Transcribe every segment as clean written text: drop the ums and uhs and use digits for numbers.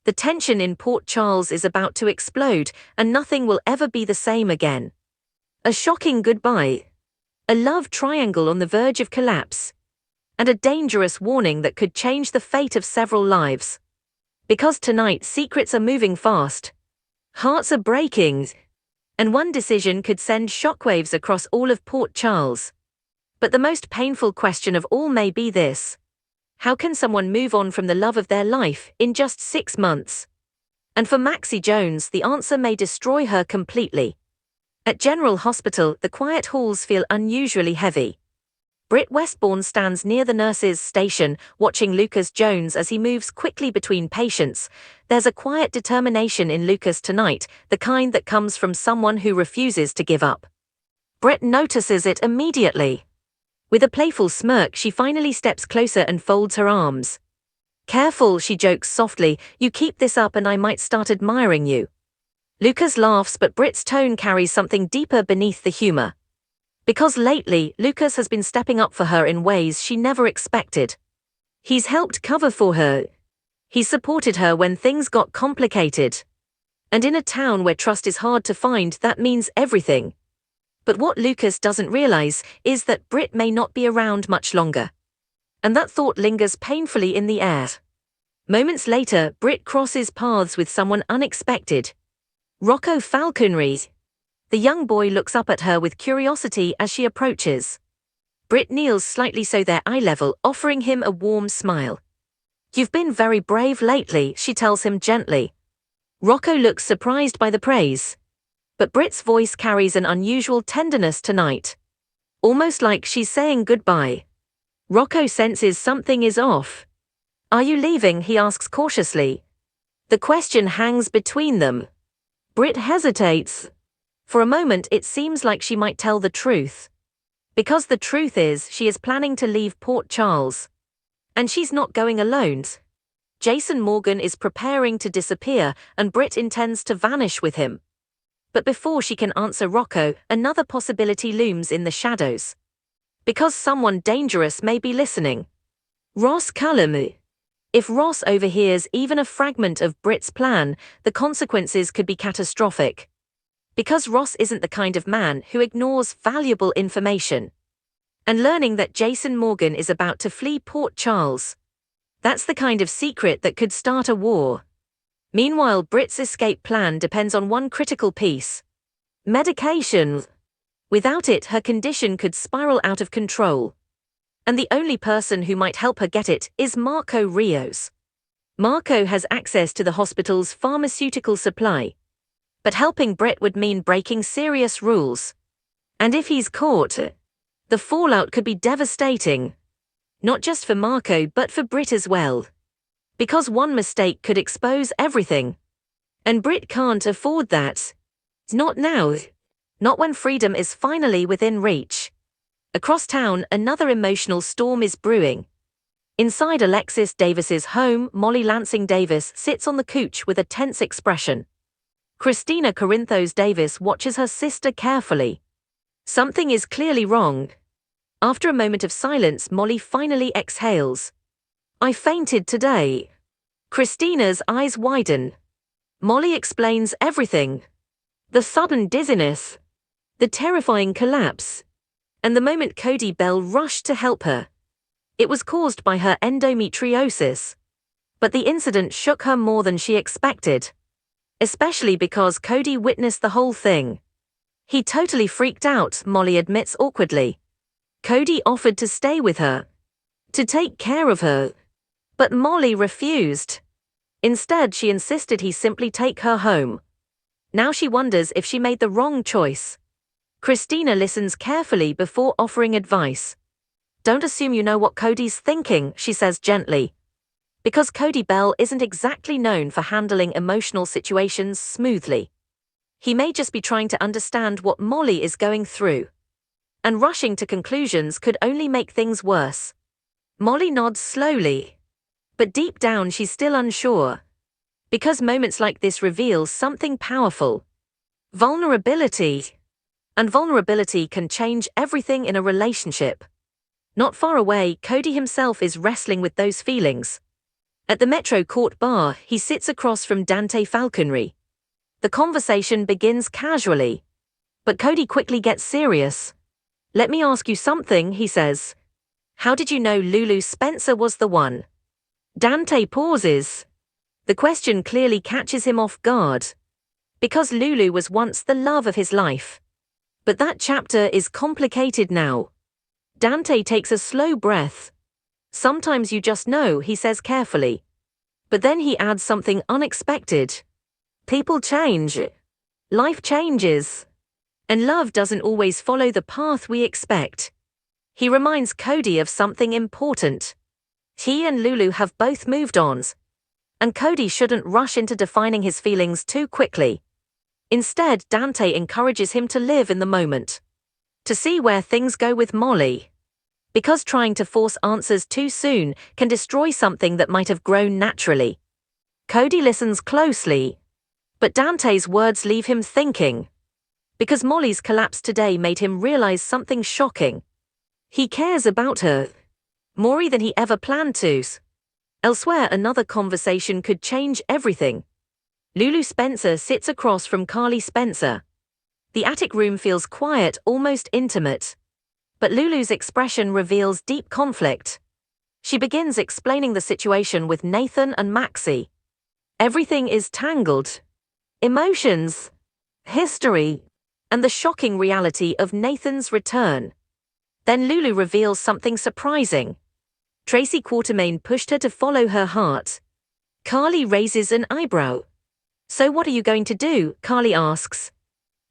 The tension in Port Charles is about to explode, and nothing will ever be the same again. A shocking goodbye. A love triangle on the verge of collapse. And a dangerous warning that could change the fate of several lives. Because tonight secrets are moving fast. Hearts are breaking. And one decision could send shockwaves across all of Port Charles. But the most painful question of all may be this. How can someone move on from the love of their life in just 6 months? And for Maxie Jones, the answer may destroy her completely. At General Hospital, the quiet halls feel unusually heavy. Britt Westbourne stands near the nurse's station, watching Lucas Jones as he moves quickly between patients. There's a quiet determination in Lucas tonight, the kind that comes from someone who refuses to give up. Britt notices it immediately. With a playful smirk, she finally steps closer and folds her arms. "Careful," she jokes softly, "you keep this up and I might start admiring you." Lucas laughs, but Britt's tone carries something deeper beneath the humor. Because lately, Lucas has been stepping up for her in ways she never expected. He's helped cover for her. He's supported her when things got complicated. And in a town where trust is hard to find, that means everything. But what Lucas doesn't realize is that Britt may not be around much longer. And that thought lingers painfully in the air. Moments later, Britt crosses paths with someone unexpected. Rocco Falconry. The young boy looks up at her with curiosity as she approaches. Britt kneels slightly so they're eye level, offering him a warm smile. "You've been very brave lately," she tells him gently. Rocco looks surprised by the praise. But Britt's voice carries an unusual tenderness tonight. Almost like she's saying goodbye. Rocco senses something is off. "Are you leaving?" he asks cautiously. The question hangs between them. Britt hesitates. For a moment it seems like she might tell the truth. Because the truth is, she is planning to leave Port Charles. And she's not going alone. Jason Morgan is preparing to disappear, and Britt intends to vanish with him. But before she can answer Rocco, another possibility looms in the shadows. Because someone dangerous may be listening. Ross Cullum. If Ross overhears even a fragment of Britt's plan, the consequences could be catastrophic. Because Ross isn't the kind of man who ignores valuable information. And learning that Jason Morgan is about to flee Port Charles. That's the kind of secret that could start a war. Meanwhile, Britt's escape plan depends on one critical piece. Medication. Without it, her condition could spiral out of control. And the only person who might help her get it is Marco Rios. Marco has access to the hospital's pharmaceutical supply. But helping Britt would mean breaking serious rules. And if he's caught, the fallout could be devastating. Not just for Marco but for Britt as well. Because one mistake could expose everything. And Britt can't afford that. Not now. Not when freedom is finally within reach. Across town, another emotional storm is brewing. Inside Alexis Davis's home, Molly Lansing Davis sits on the couch with a tense expression. Christina Corinthos Davis watches her sister carefully. Something is clearly wrong. After a moment of silence, Molly finally exhales. "I fainted today." Christina's eyes widen. Molly explains everything. The sudden dizziness. The terrifying collapse. And the moment Cody Bell rushed to help her. It was caused by her endometriosis. But the incident shook her more than she expected. Especially because Cody witnessed the whole thing. "He totally freaked out," Molly admits awkwardly. "Cody offered to stay with her. To take care of her. But Molly refused. Instead, she insisted he simply take her home. Now she wonders if she made the wrong choice. Christina listens carefully before offering advice. "Don't assume you know what Cody's thinking," she says gently. Because Cody Bell isn't exactly known for handling emotional situations smoothly. He may just be trying to understand what Molly is going through. And rushing to conclusions could only make things worse. Molly nods slowly. But deep down she's still unsure. Because moments like this reveal something powerful. Vulnerability. And vulnerability can change everything in a relationship. Not far away, Cody himself is wrestling with those feelings. At the Metro Court bar, he sits across from Dante Falconry. The conversation begins casually, but Cody quickly gets serious. "Let me ask you something," he says. "How did you know Lulu Spencer was the one?" Dante pauses. The question clearly catches him off guard. Because Lulu was once the love of his life. But that chapter is complicated now. Dante takes a slow breath. "Sometimes you just know," he says carefully. But then he adds something unexpected. "People change. Life changes. And love doesn't always follow the path we expect." He reminds Cody of something important. He and Lulu have both moved on. And Cody shouldn't rush into defining his feelings too quickly. Instead, Dante encourages him to live in the moment. To see where things go with Molly. Because trying to force answers too soon can destroy something that might have grown naturally. Cody listens closely. But Dante's words leave him thinking. Because Molly's collapse today made him realize something shocking. He cares about her. More than he ever planned to. Elsewhere, another conversation could change everything. Lulu Spencer sits across from Carly Spencer. The attic room feels quiet, almost intimate. But Lulu's expression reveals deep conflict. She begins explaining the situation with Nathan and Maxie. Everything is tangled. Emotions, history, and the shocking reality of Nathan's return. Then Lulu reveals something surprising. Tracy Quartermain pushed her to follow her heart. Carly raises an eyebrow. "So what are you going to do?" Carly asks.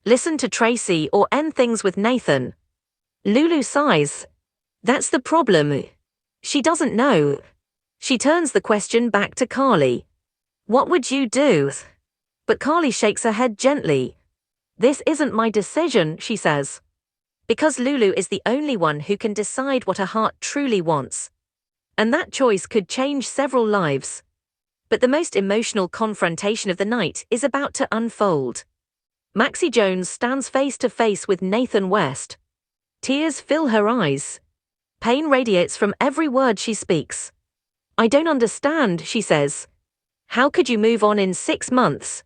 "Listen to Tracy or end things with Nathan." Lulu sighs. "That's the problem. She doesn't know." She turns the question back to Carly. "What would you do?" But Carly shakes her head gently. "This isn't my decision," she says. Because Lulu is the only one who can decide what her heart truly wants. And that choice could change several lives. But the most emotional confrontation of the night is about to unfold. Maxie Jones stands face to face with Nathan West. Tears fill her eyes. Pain radiates from every word she speaks. "I don't understand," she says. "How could you move on in 6 months?"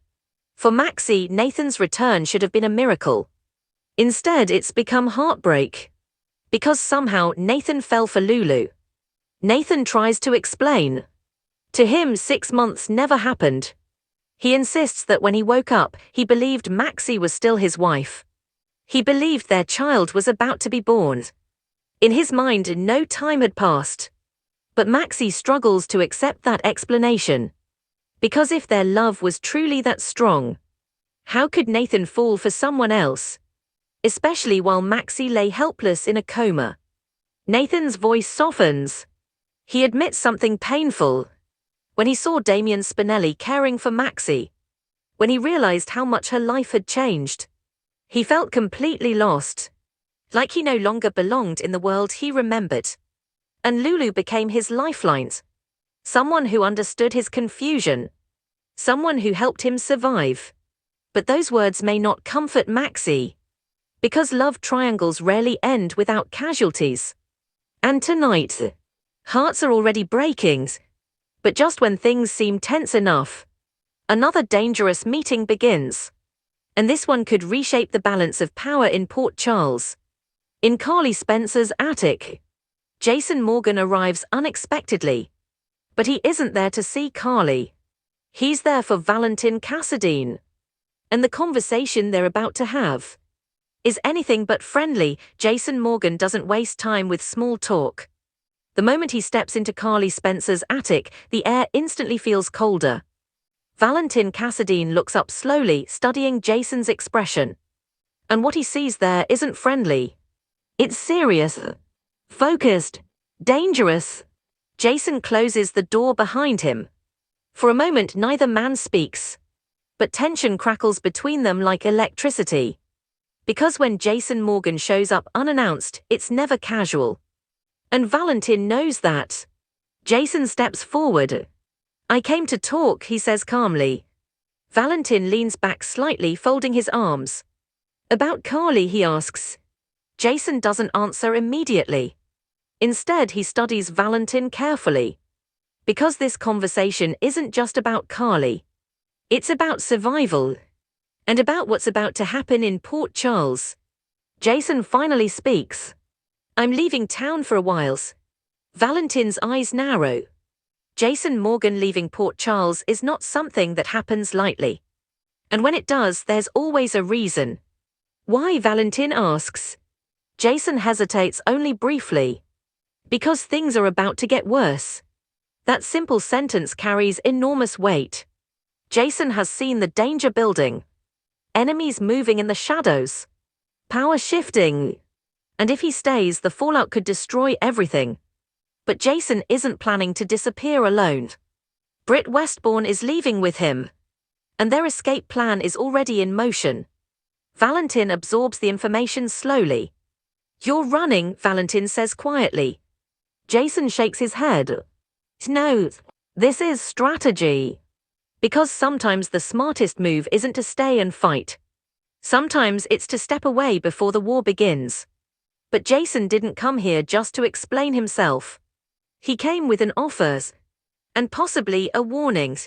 For Maxie, Nathan's return should have been a miracle. Instead, it's become heartbreak. Because somehow Nathan fell for Lulu. Nathan tries to explain. To him, 6 months never happened. He insists that when he woke up, he believed Maxie was still his wife. He believed their child was about to be born. In his mind, no time had passed. But Maxie struggles to accept that explanation. Because if their love was truly that strong, how could Nathan fall for someone else? Especially while Maxie lay helpless in a coma. Nathan's voice softens. He admits something painful. When he saw Damian Spinelli caring for Maxie. When he realized how much her life had changed. He felt completely lost. Like he no longer belonged in the world he remembered. And Lulu became his lifeline. Someone who understood his confusion. Someone who helped him survive. But those words may not comfort Maxie. Because love triangles rarely end without casualties. And tonight, hearts are already breaking. But just when things seem tense enough, another dangerous meeting begins. And this one could reshape the balance of power in Port Charles. In Carly Spencer's attic, Jason Morgan arrives unexpectedly. But he isn't there to see Carly. He's there for Valentin Cassadine. And the conversation they're about to have is anything but friendly. Jason Morgan doesn't waste time with small talk. The moment he steps into Carly Spencer's attic, the air instantly feels colder. Valentin Cassadine looks up slowly, studying Jason's expression. And what he sees there isn't friendly. It's serious, focused, dangerous. Jason closes the door behind him. For a moment, neither man speaks. But tension crackles between them like electricity. Because when Jason Morgan shows up unannounced, it's never casual. And Valentin knows that. Jason steps forward. "I came to talk," he says calmly. Valentin leans back slightly, folding his arms. "About Carly?" he asks. Jason doesn't answer immediately. Instead, he studies Valentin carefully. Because this conversation isn't just about Carly. It's about survival. And about what's about to happen in Port Charles. Jason finally speaks. I'm leaving town for a while. Valentin's eyes narrow. Jason Morgan leaving Port Charles is not something that happens lightly. And when it does, there's always a reason. Why? Valentin asks. Jason hesitates only briefly. Because things are about to get worse. That simple sentence carries enormous weight. Jason has seen the danger building. Enemies moving in the shadows. Power shifting. And if he stays, the fallout could destroy everything. But Jason isn't planning to disappear alone. Britt Westbourne is leaving with him. And their escape plan is already in motion. Valentin absorbs the information slowly. You're running, Valentin says quietly. Jason shakes his head. No, this is strategy. Because sometimes the smartest move isn't to stay and fight. Sometimes it's to step away before the war begins. But Jason didn't come here just to explain himself. He came with an offer. And possibly a warning.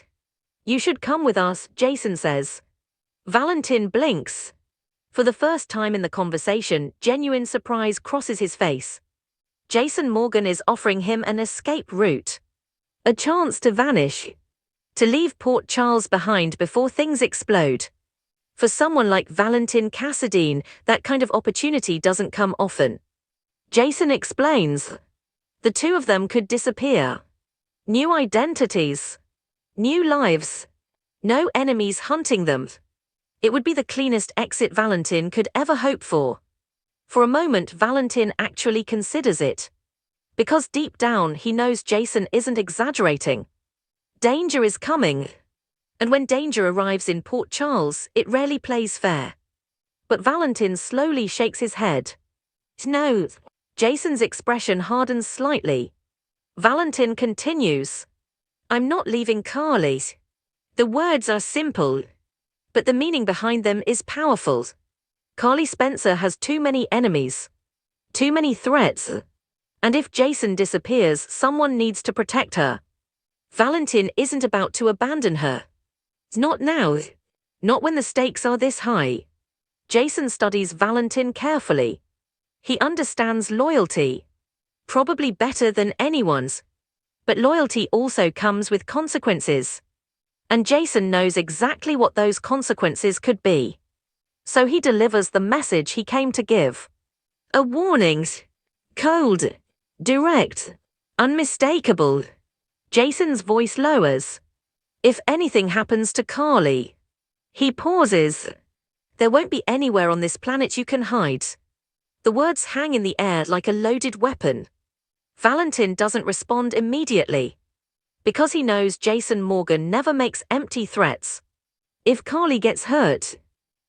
You should come with us, Jason says. Valentin blinks. For the first time in the conversation, genuine surprise crosses his face. Jason Morgan is offering him an escape route. A chance to vanish. To leave Port Charles behind before things explode. For someone like Valentin Cassadine, that kind of opportunity doesn't come often. Jason explains. The two of them could disappear. New identities. New lives. No enemies hunting them. It would be the cleanest exit Valentin could ever hope for. For a moment, Valentin actually considers it. Because deep down, he knows Jason isn't exaggerating. Danger is coming. And when danger arrives in Port Charles, it rarely plays fair. But Valentin slowly shakes his head. No. Jason's expression hardens slightly. Valentin continues. I'm not leaving Carly. The words are simple. But the meaning behind them is powerful. Carly Spencer has too many enemies. Too many threats. And if Jason disappears, someone needs to protect her. Valentin isn't about to abandon her. Not now. Not when the stakes are this high. Jason studies Valentin carefully. He understands loyalty. Probably better than anyone's. But loyalty also comes with consequences. And Jason knows exactly what those consequences could be. So he delivers the message he came to give. A warning. Cold. Direct. Unmistakable. Jason's voice lowers. If anything happens to Carly. He pauses. There won't be anywhere on this planet you can hide. The words hang in the air like a loaded weapon. Valentin doesn't respond immediately. Because he knows Jason Morgan never makes empty threats. If Carly gets hurt,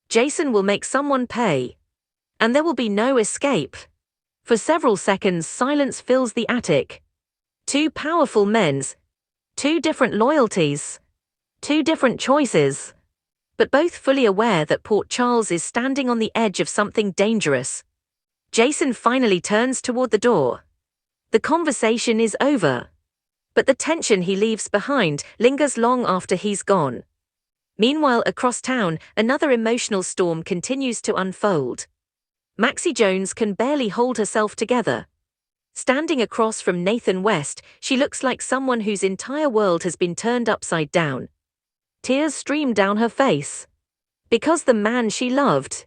Jason will make someone pay. And there will be no escape. For several seconds, silence fills the attic. Two powerful men. Two different loyalties. Two different choices. But both fully aware that Port Charles is standing on the edge of something dangerous. Jason finally turns toward the door. The conversation is over. But the tension he leaves behind lingers long after he's gone. Meanwhile, across town, another emotional storm continues to unfold. Maxie Jones can barely hold herself together. Standing across from Nathan West, she looks like someone whose entire world has been turned upside down. Tears stream down her face. Because the man she loved,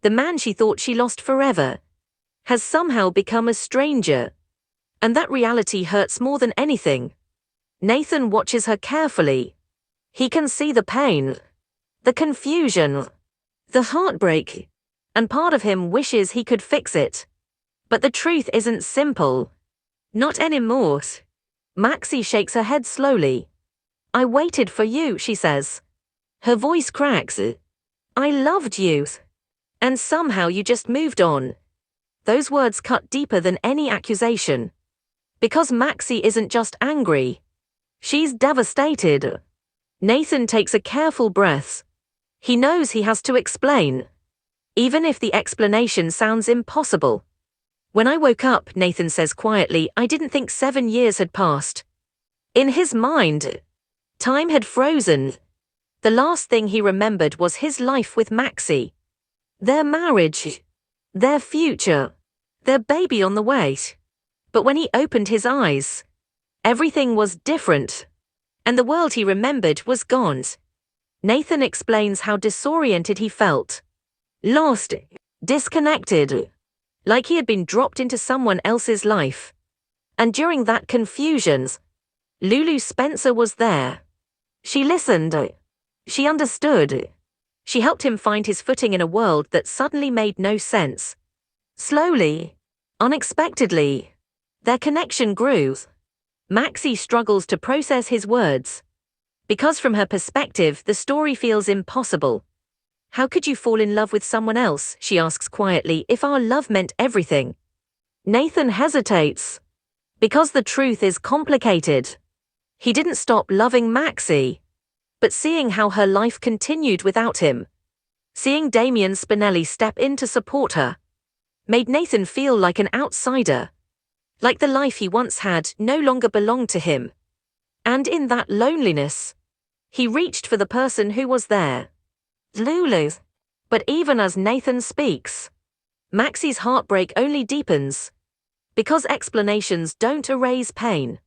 the man she thought she lost forever, has somehow become a stranger. And that reality hurts more than anything. Nathan watches her carefully. He can see the pain, the confusion, the heartbreak, and part of him wishes he could fix it. But the truth isn't simple. Not anymore. Maxie shakes her head slowly. I waited for you, she says. Her voice cracks. I loved you. And somehow you just moved on. Those words cut deeper than any accusation. Because Maxie isn't just angry. She's devastated. Nathan takes a careful breath. He knows he has to explain. Even if the explanation sounds impossible. When I woke up, Nathan says quietly, I didn't think 7 years had passed. In his mind, time had frozen. The last thing he remembered was his life with Maxie. Their marriage. Their future. Their baby on the way. But when he opened his eyes, everything was different. And the world he remembered was gone. Nathan explains how disoriented he felt. Lost. Disconnected. Like he had been dropped into someone else's life. And during that confusion, Lulu Spencer was there. She listened. She understood. She helped him find his footing in a world that suddenly made no sense. Slowly, unexpectedly, their connection grew. Maxie struggles to process his words. Because from her perspective, the story feels impossible. How could you fall in love with someone else, she asks quietly, if our love meant everything? Nathan hesitates. Because the truth is complicated. He didn't stop loving Maxie. But seeing how her life continued without him, seeing Damian Spinelli step in to support her, made Nathan feel like an outsider. Like the life he once had no longer belonged to him. And in that loneliness, he reached for the person who was there. Lulu. But even as Nathan speaks, Maxie's heartbreak only deepens. Because explanations don't erase pain.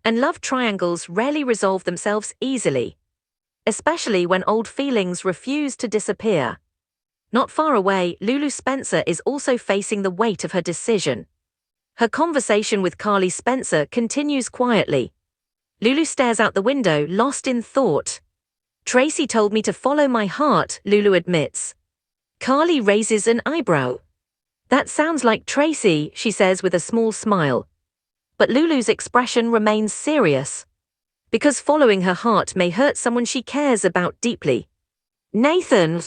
And love triangles rarely resolve themselves easily. Especially when old feelings refuse to disappear. Not far away, Lulu Spencer is also facing the weight of her decision. Her conversation with Carly Spencer continues quietly. Lulu stares out the window, lost in thought. Tracy told me to follow my heart, Lulu admits. Carly raises an eyebrow. That sounds like Tracy, she says with a small smile. But Lulu's expression remains serious. Because following her heart may hurt someone she cares about deeply. Nathan.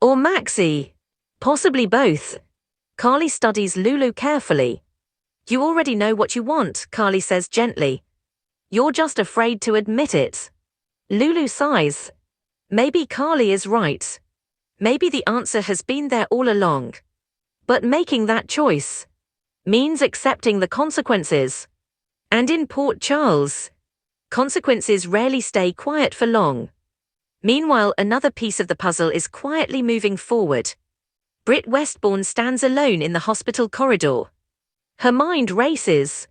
Or Maxie. Possibly both. Carly studies Lulu carefully. You already know what you want, Carly says gently. You're just afraid to admit it. Lulu sighs. Maybe Carly is right. Maybe the answer has been there all along. But making that choice means accepting the consequences. And in Port Charles, consequences rarely stay quiet for long. Meanwhile, another piece of the puzzle is quietly moving forward. Britt Westbourne stands alone in the hospital corridor. Her mind races.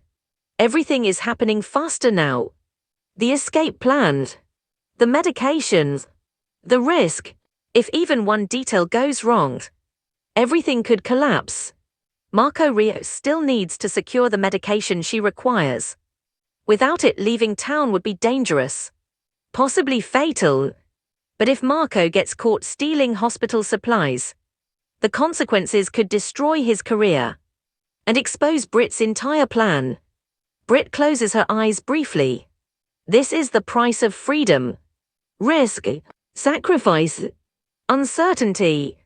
Everything is happening faster now. The escape plan. The medication. The risk. If even one detail goes wrong, everything could collapse. Marco Rios still needs to secure the medication she requires. Without it, leaving town would be dangerous. Possibly fatal. But if Marco gets caught stealing hospital supplies, the consequences could destroy his career and expose Britt's entire plan. Britt closes her eyes briefly. This is the price of freedom. Risk, sacrifice, uncertainty.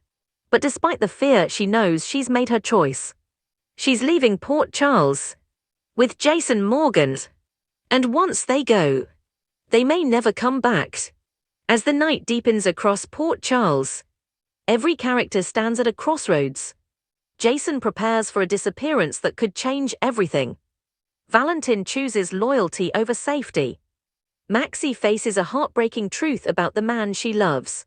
But despite the fear, she knows she's made her choice. She's leaving Port Charles with Jason Morgan. And once they go, they may never come back. As the night deepens across Port Charles, every character stands at a crossroads. Jason prepares for a disappearance that could change everything. Valentin chooses loyalty over safety. Maxie faces a heartbreaking truth about the man she loves.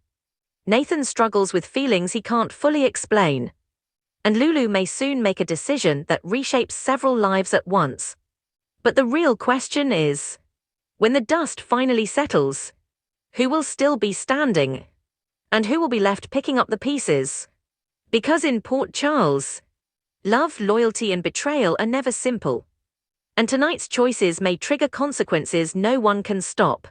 Nathan struggles with feelings he can't fully explain. And Lulu may soon make a decision that reshapes several lives at once. But the real question is, when the dust finally settles, who will still be standing? And who will be left picking up the pieces? Because in Port Charles, love, loyalty and betrayal are never simple. And tonight's choices may trigger consequences no one can stop.